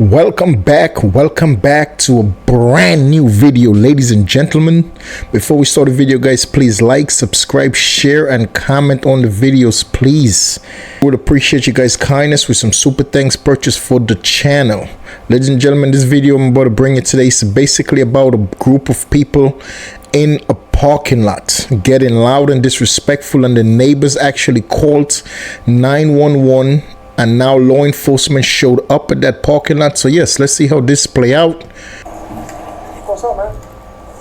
Welcome back to a brand new video, ladies and gentlemen. Before we start the video, guys, please like, subscribe, share, and comment on the videos, please. Would appreciate you guys' kindness with some super thanks purchase for the channel. Ladies and gentlemen, this video I'm about to bring you today is basically about a group of people in a parking lot getting loud and disrespectful, and the neighbors actually called 911. And now law enforcement showed up at that parking lot. So yes, let's see how this play out. What's up, man?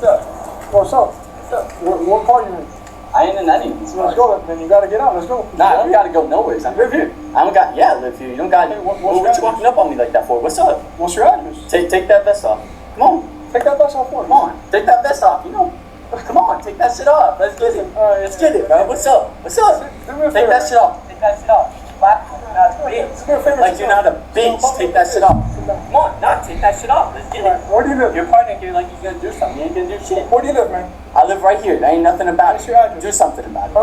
Yeah. What's up? Yeah. What car you in? I ain't in any. So let's go, man. You gotta get out. Let's go. Nah, you gotta go nowhere. I live here. I don't got. Yeah, I live here. You don't got. Hey, what your you walking up on me like that for? What's up? What's your address? Take that vest off. Come on. Take that vest off for me. Come on. Take that vest off. You know. Come on. Take that shit off. Let's get it. Let's get it, bro. What's up? What's up? Take that shit off. Take that shit off. Like you're not a bitch. Take that shit off. Come on, not take that shit off. Let's get it. Where do you live? Your partner here like he's gonna do something. You ain't gonna do shit. Where do you live, man? I live right here. There ain't nothing about What's it. your address? Do something about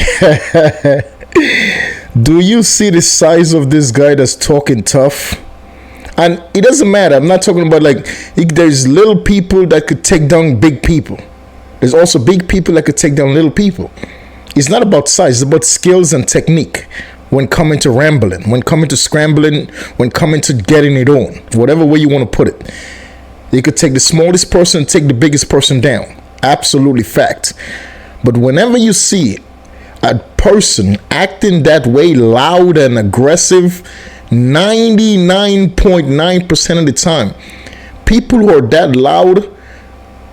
it. Do you see the size of this guy that's talking tough? And it doesn't matter. I'm not talking about like there's little people that could take down big people. There's also big people that could take down little people. It's not about size. It's about skills and technique. When coming to rambling, when coming to scrambling, when coming to getting it on, whatever way you want to put it. You could take the smallest person and take the biggest person down. Absolutely fact. But whenever you see a person acting that way, loud and aggressive, 99.9% of the time, people who are that loud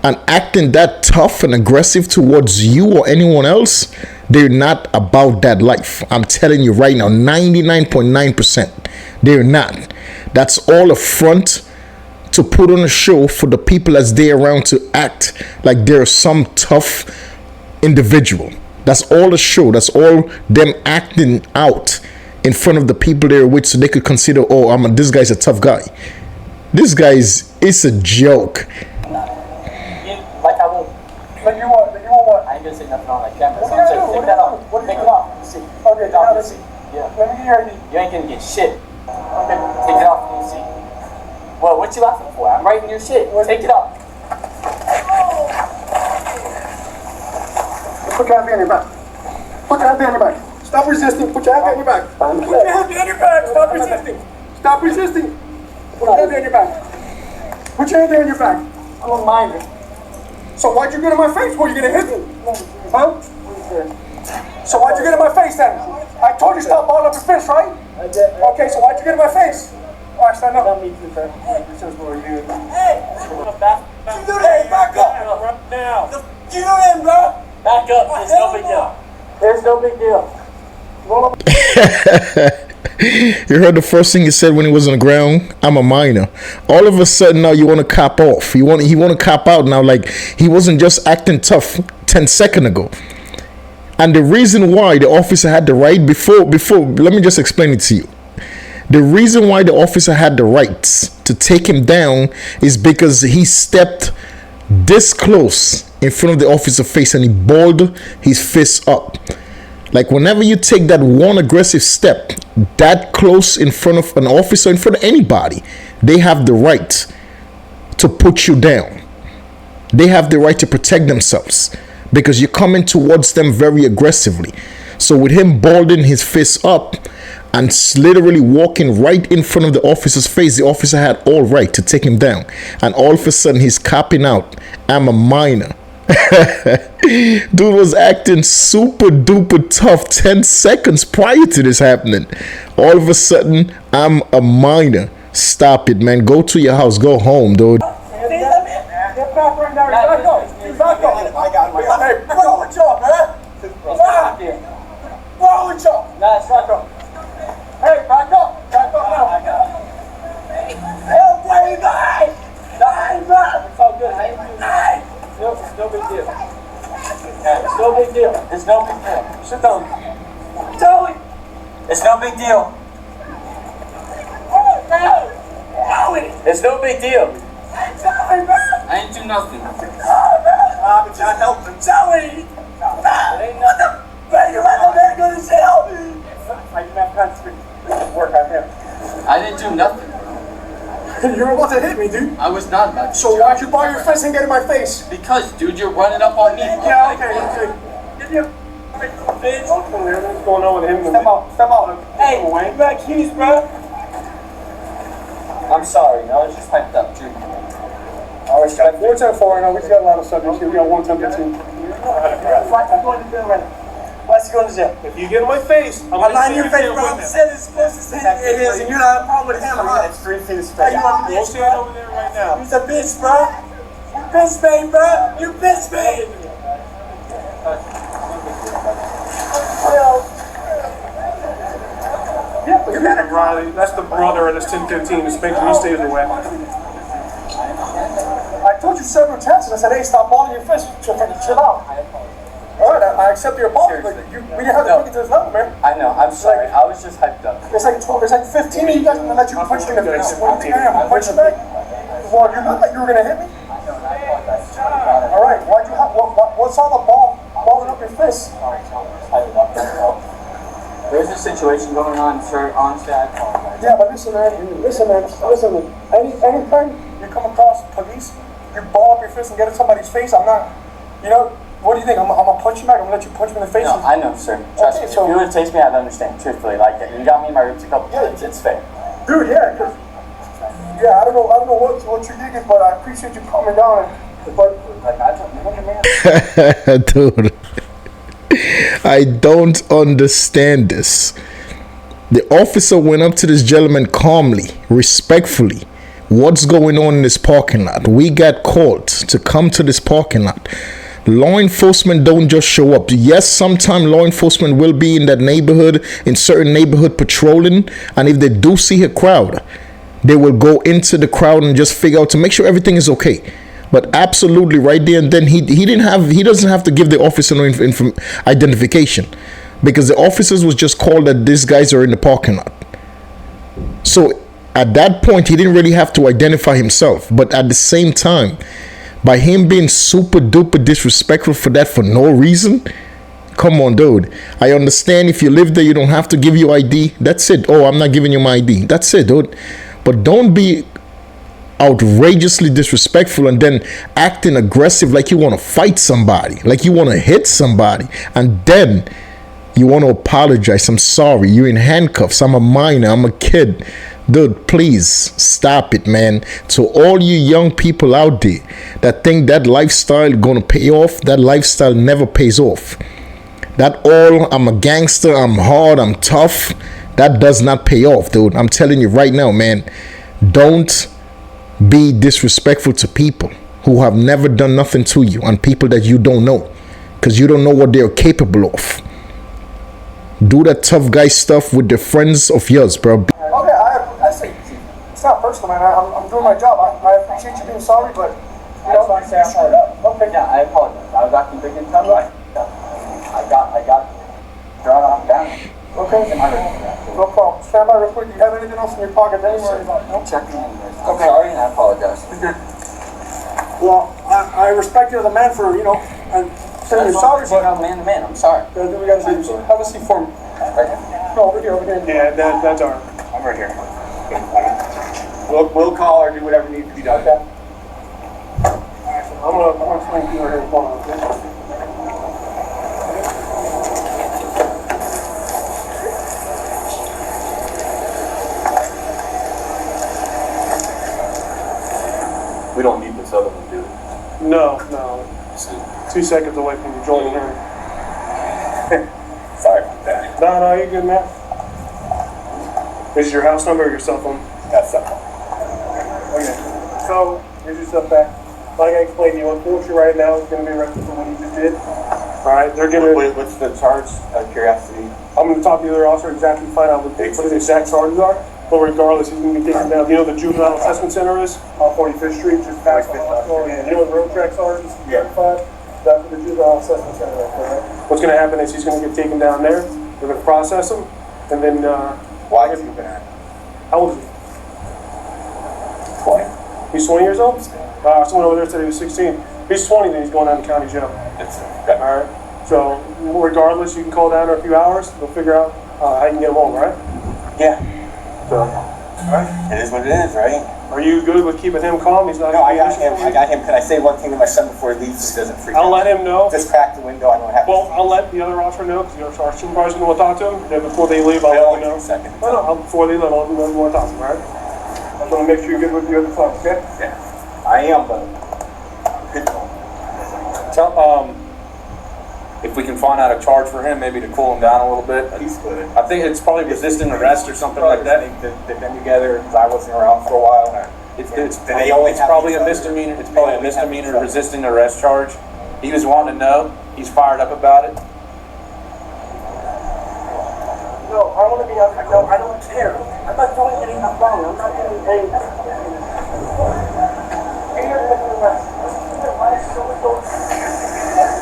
and acting that tough and aggressive towards you or anyone else, they're not about that life. I'm telling you right now, 99.9%. They're not. That's all a front to put on a show for the people that's there around to act like they're some tough individual. That's all a show. That's all them acting out in front of the people they're with so they could consider, oh, this guy's a tough guy. This guy's, it's a joke. Like I won't. Like you want what? I ain't gonna say nothing on that camera. What So are you take gonna do? that off. What are you Take it gonna off. You see. Okay, Take it off. now You see. Yeah. Let me get your ID. You ain't gonna get shit. Okay. Take it off. You see. Well, what you laughing for? I'm writing your shit. Take it off. Put your hand behind your back. Put your hand behind your back. Stop resisting. Put your hand behind your back. Put your hand behind your back. Stop resisting. Stop resisting. Put your hand behind your back. Put your hand behind your back. I don't mind it. So why'd you get in my face? Were you gonna hit me? Huh? So why'd you get in my face then? I told you stop balling up your fist, right? Okay, so why'd you get in my face? All right, stand up. Hey! Hey, back up! Now. Get in, bro. Back up. It's no big deal. There's no big deal. You heard the first thing he said when he was on the ground? I'm a minor. All of a sudden now you want to cop off. He want to cop out now, like he wasn't just acting tough 10 seconds ago. And the reason why the officer had the right before let me just explain it to you. The reason why the officer had the rights to take him down is because he stepped this close in front of the officer's face and he balled his fist up. Like whenever you take that one aggressive step that close in front of an officer, in front of anybody, they have the right to put you down. They have the right to protect themselves because you're coming towards them very aggressively. So with him balding his fist up and literally walking right in front of the officer's face, the officer had all right to take him down. And all of a sudden he's copping out, I'm a minor. Dude was acting super duper tough 10 seconds prior to this happening. All of a sudden, I'm a minor. Stop it, man. Go to your house. Go home, dude. Get back right now. Back up. Back up. I got my. Hey, roll with y'all, man. Stop. Roll with y'all. Nah, it's not going. Hey, back up. Back up now. Help me, guys! It's all good. How you doing? It's no big deal. It's no big deal. It's no big deal. Sit down. Joey! It's no big deal. It's no big deal. I ain't do nothing. I'm trying to help him. Joey! It ain't nothing. You let the man go to jail! I didn't have time to work on him. I didn't do nothing. You were about to hit me, dude. I was not about to. So why'd you ball your fist and get in my face? Because, dude, you're running up on me. Yeah, okay. What's going on with him? Step out. Hey, you got keys, bro? I'm sorry, I was just hyped up, dude. All right, Scott. 410-4, we just got a lot of subjects here. We got 110-15. Let's go to jail. If you get in my face, I'm not in your face, bro. I'm saying it's supposed to say it is, and you're not a problem with him, huh? It's 3 feet of space. You want We'll stand over there right now. He's a bitch, bro. You bitch me, bro. You bitch me. Yeah, Riley, that's the brother of this 10-15. Just make sure he stays away. I told you several times, and I said, hey, stop balling your fist. Chill out. All right, I accept your apology, but we didn't have to take it to this level, man. I know, I'm sorry. I was just hyped up. It's like 12, it's like 15 of you guys are gonna let you punch me in the face. What do you think I am? I'll punch you back? Well, you look like you were gonna hit me. All right, why'd you have, what's all the balling up your fist? There's a situation going on, sir. Honestly, I apologize. Yeah, but listen, man. Anytime you come across police, you ball up your fist and get in somebody's face, I'm not, what do you think? I'm gonna punch you back? I'm gonna let you punch me in the face? No, I know, sir. Trust me. so- If you would have tasted me, I'd understand. Truthfully, like you got me in my ribs a couple times. It's fair. Dude, yeah, I don't know what you're digging, but I appreciate you calming down. But like I told you, man. Dude, I don't understand this. The officer went up to this gentleman calmly, respectfully. What's going on in this parking lot? We got called to come to this parking lot. Law enforcement don't just show up. Yes, sometimes law enforcement will be in that neighborhood, in certain neighborhood patrolling, and if they do see a crowd, they will go into the crowd and just figure out to make sure everything is okay. But absolutely, right there and then, he doesn't have to give the officer no identification, because the officers was just called that these guys are in the parking lot. So at that point, he didn't really have to identify himself. But at the same time, by him being super duper disrespectful for that for no reason, come on, dude. I understand if you live there, you don't have to give your ID. That's it. Oh, I'm not giving you my ID. That's it, dude. But don't be outrageously disrespectful and then acting aggressive like you want to fight somebody, like you want to hit somebody, and then you want to apologize. I'm sorry. You're in handcuffs. I'm a minor. I'm a kid. Dude, please stop it, man. To all you young people out there that think that lifestyle gonna pay off, that lifestyle never pays off. That all, I'm a gangster, I'm hard, I'm tough, that does not pay off, dude. I'm telling you right now, man. Don't be disrespectful to people who have never done nothing to you, and people that you don't know, because you don't know what they're capable of. Do that tough guy stuff with the friends of yours, bro. okay, I say it's not personal, man. I'm doing my job. I appreciate you being sorry, but you screwed up. Okay. Yeah, I apologize. I was acting big and tough. I got drawn off down. Okay. No problem. Stand by real quick. Do you have anything else in your pocket? I'm checking in. I'm sorry, and I apologize. Well, I respect you as a man for and saying you're sorry, but I'm man to man. I'm sorry. we gotta do. Have a seat for me. Right here. No, over here. Yeah, that's our. I'm right here. We'll call or do whatever needs to be done. Okay. I'm gonna explain to you right here. Hold on, okay? We don't need this other one, do we? No. 2 seconds away from you joining her. Sorry about that. No, you're good, man. This is your house number or your cell phone? That's something. Okay. So, here's your stuff back. Like I explained to you, unfortunately right now it's going to be arrested for what you just did. Alright, they're going to... What's the charge, out of curiosity? I'm going to talk to the other officer exactly, find out what his exact charges are. But regardless, he's going to be taken down. You know the Juvenile Assessment Center is? On 45th Street, just past the hospital. You know where the road tracks are? Just 35? That's what the Juvenile Assessment Center is, right? What's going to happen is he's going to get taken down there. They're going to process him. And then... Why have you been at? How old is he? 20. He's 20 years old? Someone over there said he was 16. He's 20, then he's going down to county jail. It's Alright? So, regardless, you can call down in a few hours. We'll figure out how you can get him home, right? yeah. So, It is what it is, right? Are you good with keeping him calm? He's not. No, I got him. Can I say one thing to my son before he leaves so he doesn't freak out? I'll let him know. Just crack the window. I know what happened. Well, I'll let the other officer know because our supervisor's going to talk to him. And then before they leave, I'll let them know. Before they leave, I'll let them know you want to talk to him, all right? I just want to make sure you're good with the other folks, okay? Yeah. I am, but if we can find out a charge for him, maybe to cool him down a little bit. he's good. I think it's probably resisting arrest or something like that. They've been together because I wasn't around for a while. It's probably a misdemeanor. It's probably a misdemeanor resisting arrest charge. He was wanting to know. He's fired up about it. No, I want to be honest. No, I don't care. I'm not doing anything wrong. I'm not doing anything.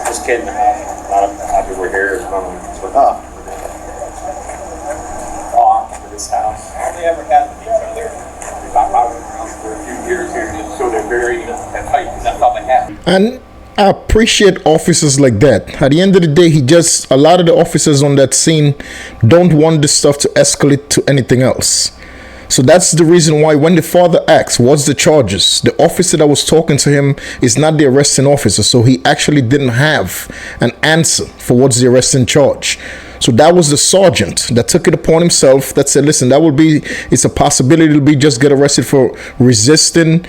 Just kidding. Happy we're here. For this house. They ever had with each other. I was around for a few years here, so they're very at height. That's all they have. And I appreciate officers like that. At the end of the day, a lot of the officers on that scene don't want this stuff to escalate to anything else. So that's the reason why when the father asks, what's the charges? The officer that was talking to him is not the arresting officer. So he actually didn't have an answer for what's the arresting charge. So that was the sergeant that took it upon himself that said, listen, it's a possibility to be just get arrested for resisting.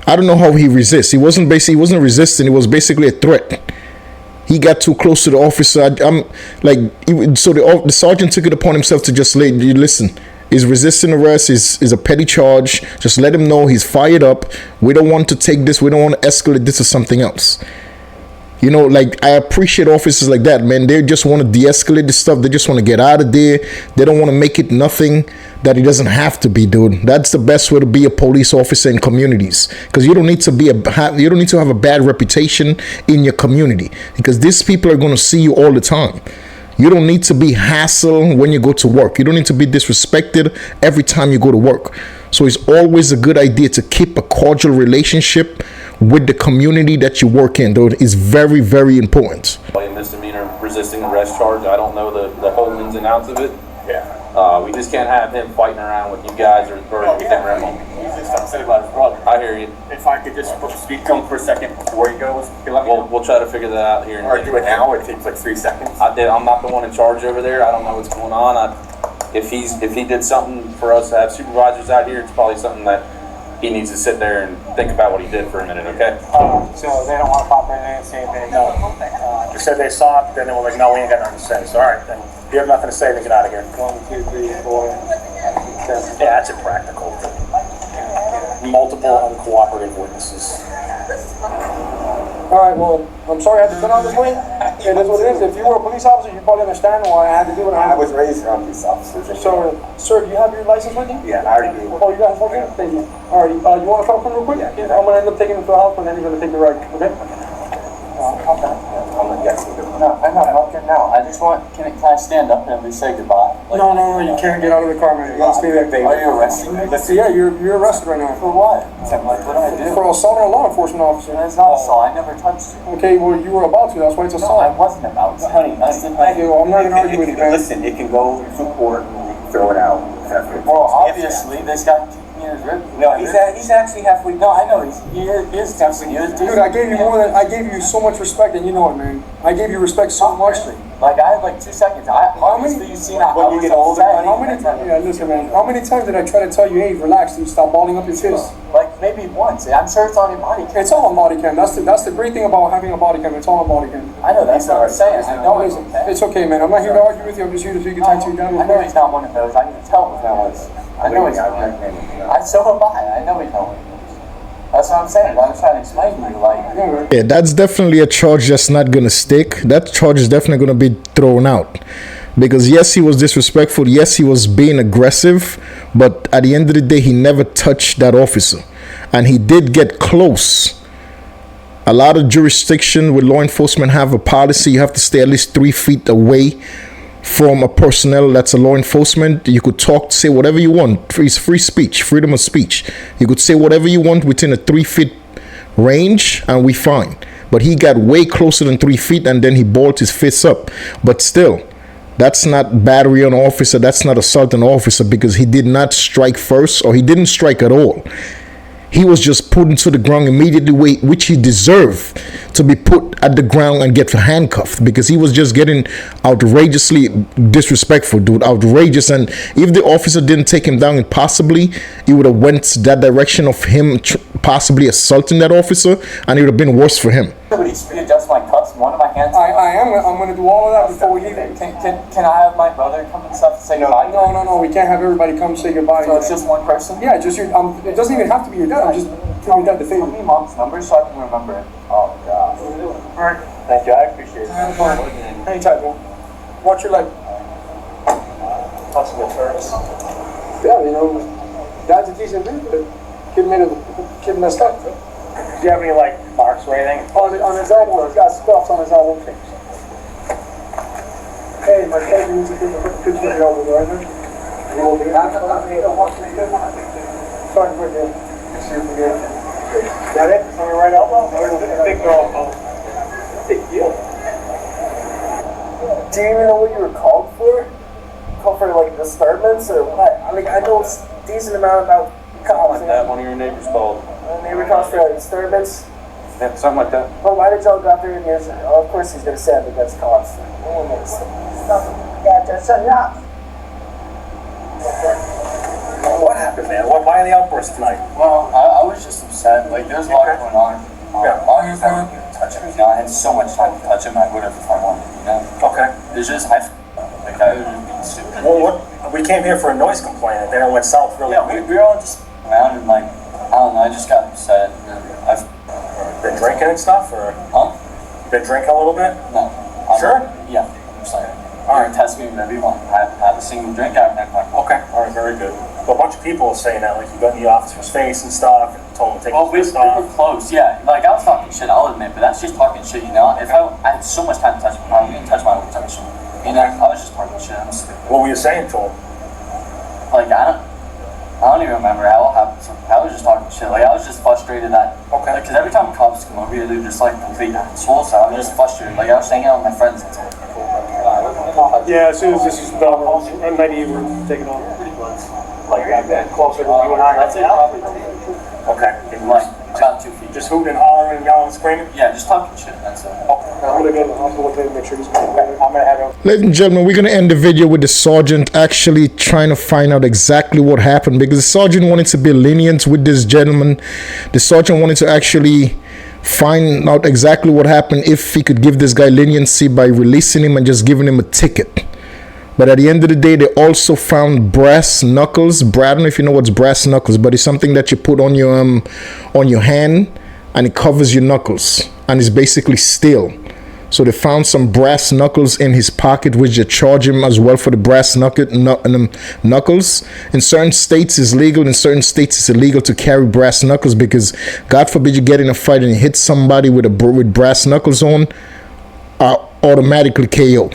I don't know how he resists. He wasn't resisting. It was basically a threat. He got too close to the officer. The sergeant took it upon himself to just listen. Is resisting arrest is a petty charge. Just let him know he's fired up. We don't want to take this. We don't want to escalate this to something else. You know, like, I appreciate officers like that, man. They just want to de-escalate the stuff. They just want to get out of there. They don't want to make it nothing that it doesn't have to be, dude. That's the best way to be a police officer in communities, because you don't need to have a bad reputation in your community, because these people are going to see you all the time. You don't need to be hassled when you go to work. You don't need to be disrespected every time you go to work. So it's always a good idea to keep a cordial relationship with the community that you work in, though. It's very, very important. A misdemeanor resisting arrest charge. I don't know the whole ins and outs of it. Yeah. We just can't have him fighting around with you guys or anything around him. He's just upset about his brother. I hear you. If I could just speak to him for a second before he goes, We'll try to figure that out here. Or do it now. It takes like 3 seconds. I'm not the one in charge over there. I don't know what's going on. If he did something for us to have supervisors out here, it's probably something that he needs to sit there and think about what he did for a minute, okay? So they don't want to pop in and say anything. No. You said they saw it, then they were like, no, we ain't got nothing to say. So, all right, then if you have nothing to say, then get out of here. 1, 2, 3, 4. Yeah, that's impractical. Multiple uncooperative witnesses. All right, well, I'm sorry I had to cut on this way. It is what it is. If you were a police officer, you probably understand why I had to do what I had to do. I was raised around police officers. So, sir, do you have your license with you? Yeah, I already do. Oh, you got it? Okay, thank you. All right, you want to talk to him real quick? Yeah. I'm going to end up taking him to the house, and then he's going to take the ride, okay? Okay. I'm not guessing. No, I'm not walking now. I just want, can I stand up and we say goodbye? Like, No, you can't get out of the car, man. You gotta stay there. are you arresting me? Yeah, you're arrested right now. For what? Like, what did I do? For assault on a law enforcement officer. It's not assault. I never touched you. Okay, well, you were about to. That's why it's No, I assault. wasn't about to. Honey, Thank you. I'm not going to argue with you, man. Listen, it can go to court and we can throw it out. Well, obviously, this guy kicked me in his rib. No, he's actually halfway. No, I know. He is tempting. Dude, I gave you so much respect, and you know it, man. I gave you respect so much. Like, I had like 2 seconds. Obviously, you've seen how when you get older, How many times? Yeah, listen, man. How many times did I try to tell you, hey, relax, dude, stop balling up your fist? Like, maybe once. I'm sure it's on your body cam. It's all on body cam. That's the great thing about having a body cam. It's all on body cam. I know, that's what I'm saying. I know it's okay. It's okay, man. I'm not here to argue with you. I'm just here to figure things out. I know he's not one of those. I can tell with that was. I know he's not. So am I. I know he's not one of those. That's what I'm saying. I'm trying to explain to you, like. Yeah, that's definitely a charge that's not going to stick. That charge is definitely going to be thrown out. Because yes, he was disrespectful. Yes, he was being aggressive. But at the end of the day, he never touched that officer. And he did get close. A lot of jurisdiction with law enforcement have a policy. You have to stay at least 3 feet away from a personnel that's a law enforcement. You could talk, say whatever you want. It's free speech, freedom of speech. You could say whatever you want within a 3 feet range and we fine. But he got way closer than 3 feet and then he balled his fists up. But still, that's not battery on an officer. That's not assault on an officer because he did not strike first or he didn't strike at all. He was just put into the ground immediately, which he deserved to be put at the ground and get handcuffed, because he was just getting outrageously disrespectful, dude. Outrageous. And if the officer didn't take him down, possibly it would have went that direction of him possibly assaulting that officer, and it would have been worse for him. Somebody readjust my cuffs, one of my hands. I'm going to do all of that before we leave. Can I have my brother come and stuff to say goodbye? No. We can't have everybody come say goodbye. So it's just one person? Yeah, just your. It doesn't even have to be your dad. I'm just telling your dad to Tell me mom's number so I can remember it. Oh, God. All right. Thank you. I appreciate it. Anytime, man. Watch your leg. Possible terms. Yeah, dad's a decent dude, but kid messed up. Do you have any like marks or anything? On his elbow, he's got scuffs on his elbow. Hey, my cousin needs to put the picture of the elbow, right? You will be sorry for you. Got it? On your right elbow? Big girl. Big deal. Do you even know what you were called for? Called for like disturbance or what? I mean, I know it's a decent amount about cops. Like that, one of your neighbors called. Neighbor calls for like disturbance. Yeah, something like that. But why did y'all go out there and use it? Oh, of course he's gonna say it against cops. No one makes it. Yeah, just shut it up. What happened, man? Why the outburst tonight? Well, I was just upset. Like, there's a lot going on. All his time to touch him. I had so much time to touch him. I would have if I wanted. Okay. There's just I would have been stupid. Well, we came here for a noise complaint, and then it went south really Yeah, we were all just around and like, I don't know. I just got upset. And I've been drinking and stuff, or been drinking a little bit. No. Sure? Yeah. I'm sorry. All right, test me whenever you want. I have a single drink out of my pocket. Okay. All right. Very good. But a bunch of people are saying that, like you got in the officer's face and stuff, and told him to take his we were close, yeah. Like, I was talking shit, I'll admit, but that's just talking shit, If I had so much time to touch him, I wouldn't touch my own touch him. I was just talking shit. What were you saying to him? Like, I don't even remember how it happened. I was just talking shit. Like, I was just frustrated that. Okay. Because every time cops come over here, they're just like complete assholes. So I was just frustrated. Like, I was hanging out with my friends. That's all. Yeah, as soon as this is done, at night you were taking off. Like closer to you and I. That's it. Probably. Okay. Like, about 2 feet. Just hooting and hollering and yelling and screaming? Yeah, just talking shit. That's it. Okay. I'm gonna go to the hospital with him, make sure he's okay. I'm gonna have him. Ladies and gentlemen, we're going to end the video with the sergeant actually trying to find out exactly what happened, because the sergeant wanted to be lenient with this gentleman. The sergeant wanted to actually find out exactly what happened, if he could give this guy leniency by releasing him and just giving him a ticket. But at the end of the day, they also found brass knuckles. I don't know if you know what's brass knuckles, but it's something that you put on your hand, and it covers your knuckles, and it's basically steel. So they found some brass knuckles in his pocket, which they charge him as well for the brass knuckles. In certain states it's legal, in certain states it's illegal to carry brass knuckles, because God forbid you get in a fight and you hit somebody with brass knuckles on, automatically KO.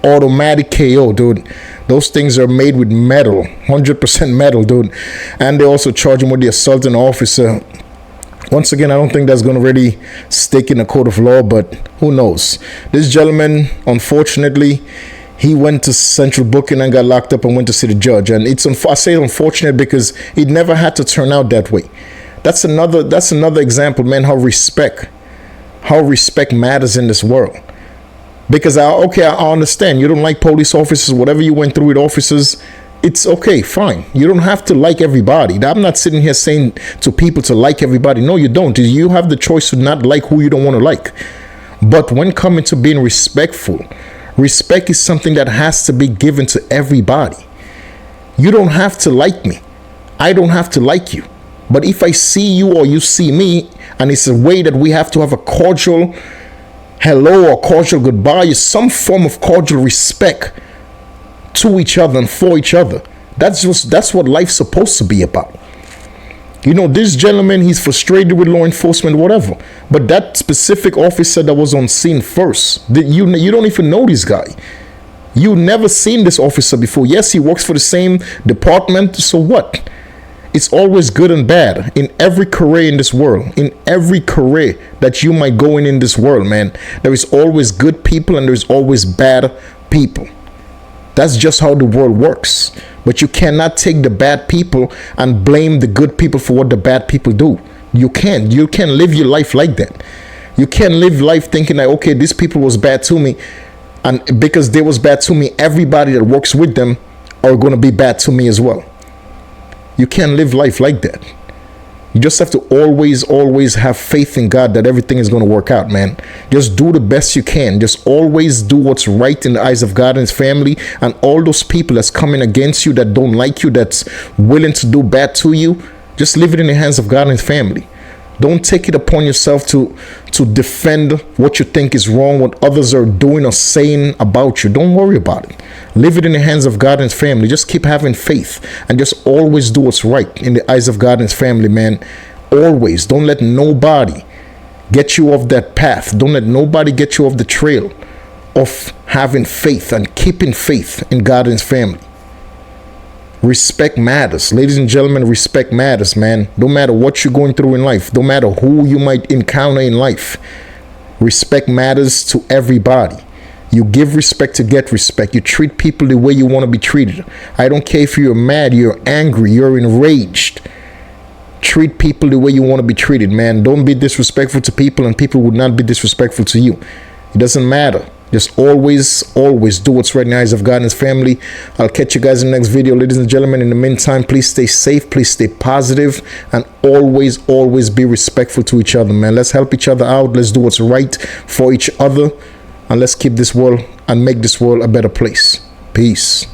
Automatic KO, dude. Those things are made with metal, 100% metal, dude. And they also charge him with the assault on an officer. Once again, I don't think that's going to really stick in a court of law, but who knows. This gentleman, unfortunately, he went to central booking and got locked up and went to see the judge. And I say unfortunate because it never had to turn out that way. That's another example, man, how respect matters in this world. Because I understand you don't like police officers, whatever you went through with officers, it's okay, fine. You don't have to like everybody. I'm not sitting here saying to people to like everybody. No, you don't. You have the choice to not like who you don't want to like. But when coming to being respectful, respect is something that has to be given to everybody. You don't have to like me. I don't have to like you. But if I see you or you see me, and it's a way that we have to have a cordial hello or cordial goodbye, is some form of cordial respect to each other and for each other. That's what life's supposed to be about. This gentleman, he's frustrated with law enforcement, whatever. But that specific officer that was on scene first, you don't even know this guy. You never seen this officer before. Yes, he works for the same department. So what? It's always good and bad in every career in this world. In every career that you might go in this world, man, there is always good people and there is always bad people. That's just how the world works. But you cannot take the bad people and blame the good people for what the bad people do. You can't. You can't live your life like that. You can't live life thinking that, okay, these people was bad to me, and because they was bad to me, everybody that works with them are going to be bad to me as well. You can't live life like that. You just have to always have faith in God that everything is going to work out, man. Just do the best you can. Just always do what's right in the eyes of God and his family, and all those people that's coming against you, that don't like you, that's willing to do bad to you. Just leave it in the hands of God and his family. Don't take it upon yourself to defend what you think is wrong, what others are doing or saying about you. Don't worry about it. Leave it in the hands of God and his family. Just keep having faith and just always do what's right in the eyes of God and his family, man. Always. Don't let nobody get you off that path. Don't let nobody get you off the trail of having faith and keeping faith in God and his family. Respect matters. Ladies and gentlemen, respect matters, man. No matter what you're going through in life, no matter who you might encounter in life, respect matters to everybody. You give respect to get respect. You treat people the way you want to be treated. I don't care if you're mad, you're angry, you're enraged. Treat people the way you want to be treated, man. Don't be disrespectful to people, and people would not be disrespectful to you. It doesn't matter. Just always do what's right in the eyes of God and his family. I'll catch you guys in the next video, ladies and gentlemen. In the meantime, please stay safe, please stay positive, and always be respectful to each other, man. Let's help each other out. Let's do what's right for each other, and let's keep this world and make this world a better place. Peace.